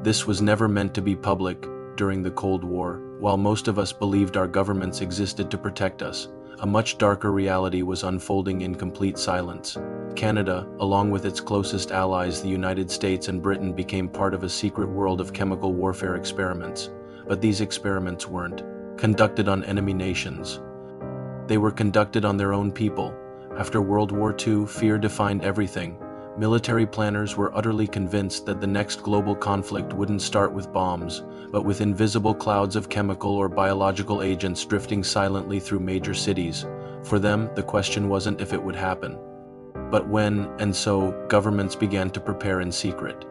This was never meant to be public during the Cold War. While most of us believed our governments existed to protect us, a much darker reality was unfolding in complete silence. Canada, along with its closest allies, the United States and Britain, became part of a secret world of chemical warfare experiments. But these experiments weren't conducted on enemy nations. They were conducted on their own people. After World War II, fear defined everything. Military planners were utterly convinced that the next global conflict wouldn't start with bombs, but with invisible clouds of chemical or biological agents drifting silently through major cities. For them, the question wasn't if it would happen, but when, and so governments began to prepare in secret.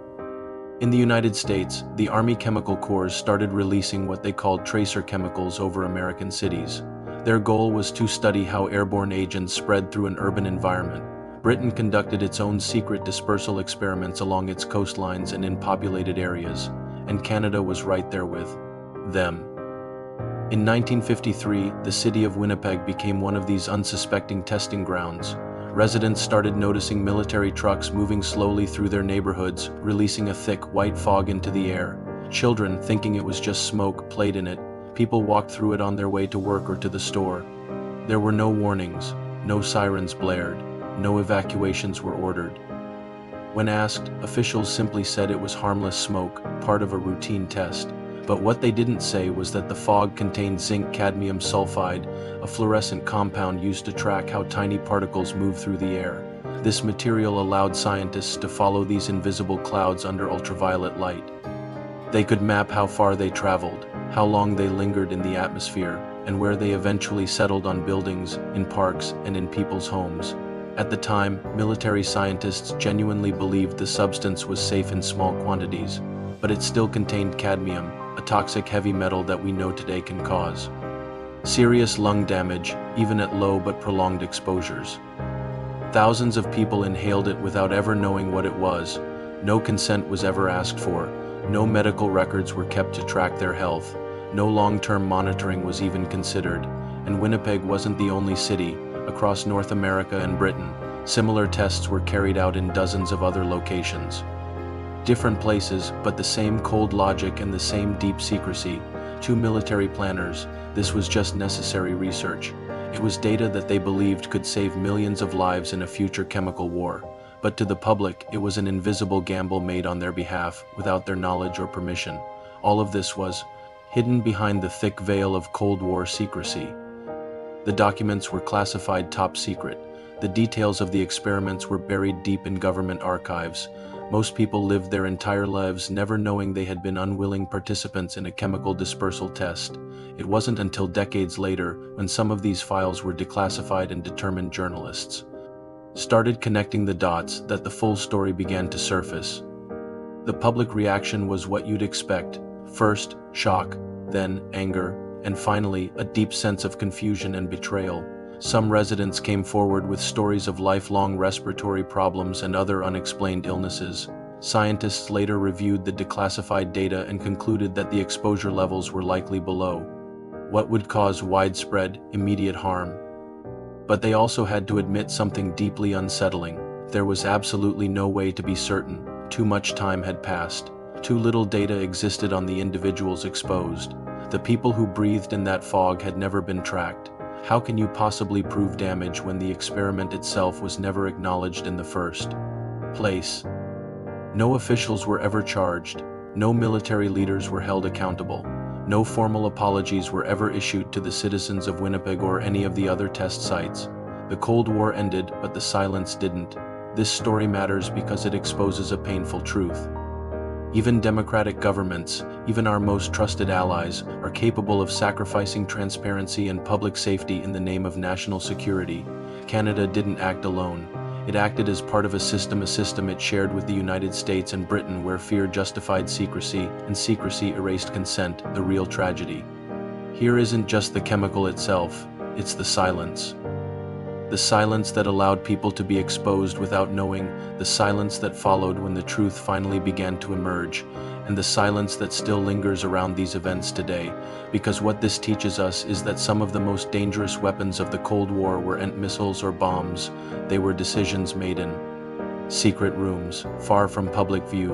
In the United States, the Army Chemical Corps started releasing what they called tracer chemicals over American cities. Their goal was to study how airborne agents spread through an urban environment. Britain conducted its own secret dispersal experiments along its coastlines and in populated areas, and Canada was right there with them. In 1953, the city of Winnipeg became one of these unsuspecting testing grounds. Residents started noticing military trucks moving slowly through their neighborhoods, releasing a thick, white fog into the air. Children, thinking it was just smoke, played in it. People walked through it on their way to work or to the store. There were no warnings, no sirens blared. No evacuations were ordered. When asked, officials simply said it was harmless smoke, part of a routine test. But what they didn't say was that the fog contained zinc cadmium sulfide, a fluorescent compound used to track how tiny particles move through the air. This material allowed scientists to follow these invisible clouds under ultraviolet light. They could map how far they traveled, how long they lingered in the atmosphere, and where they eventually settled on buildings, in parks, and in people's homes. At the time, military scientists genuinely believed the substance was safe in small quantities, but it still contained cadmium, a toxic heavy metal that we know today can cause serious lung damage, even at low but prolonged exposures. Thousands of people inhaled it without ever knowing what it was. No consent was ever asked for. No medical records were kept to track their health. No long-term monitoring was even considered. And Winnipeg wasn't the only city. Across North America and Britain, similar tests were carried out in dozens of other locations. Different places, but the same cold logic and the same deep secrecy. Two military planners, this was just necessary research. It was data that they believed could save millions of lives in a future chemical war. But to the public, it was an invisible gamble made on their behalf, without their knowledge or permission. All of this was hidden behind the thick veil of Cold War secrecy. The documents were classified top secret. The details of the experiments were buried deep in government archives. Most people lived their entire lives never knowing they had been unwilling participants in a chemical dispersal test. It wasn't until decades later, when some of these files were declassified and determined journalists started connecting the dots, that the full story began to surface. The public reaction was what you'd expect. First, shock, then anger, and finally, a deep sense of confusion and betrayal. Some residents came forward with stories of lifelong respiratory problems and other unexplained illnesses. Scientists later reviewed the declassified data and concluded that the exposure levels were likely below what would cause widespread, immediate harm. But they also had to admit something deeply unsettling. There was absolutely no way to be certain. Too much time had passed. Too little data existed on the individuals exposed. The people who breathed in that fog had never been tracked. How can you possibly prove damage when the experiment itself was never acknowledged in the first place? No officials were ever charged. No military leaders were held accountable. No formal apologies were ever issued to the citizens of Winnipeg or any of the other test sites. The Cold War ended, but the silence didn't. This story matters because it exposes a painful truth. Even democratic governments, even our most trusted allies, are capable of sacrificing transparency and public safety in the name of national security. Canada didn't act alone. It acted as part of a system it shared with the United States and Britain, where fear justified secrecy and secrecy erased consent, the real tragedy. Here isn't just the chemical itself, it's the silence. The silence that allowed people to be exposed without knowing, the silence that followed when the truth finally began to emerge, and the silence that still lingers around these events today, because what this teaches us is that some of the most dangerous weapons of the Cold War weren't missiles or bombs. They were decisions made in secret rooms, far from public view.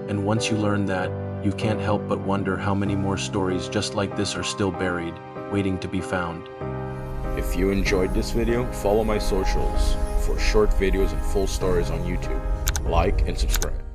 And once you learn that, you can't help but wonder how many more stories just like this are still buried, waiting to be found. If you enjoyed this video, follow my socials for short videos and full stories on YouTube. Like and subscribe.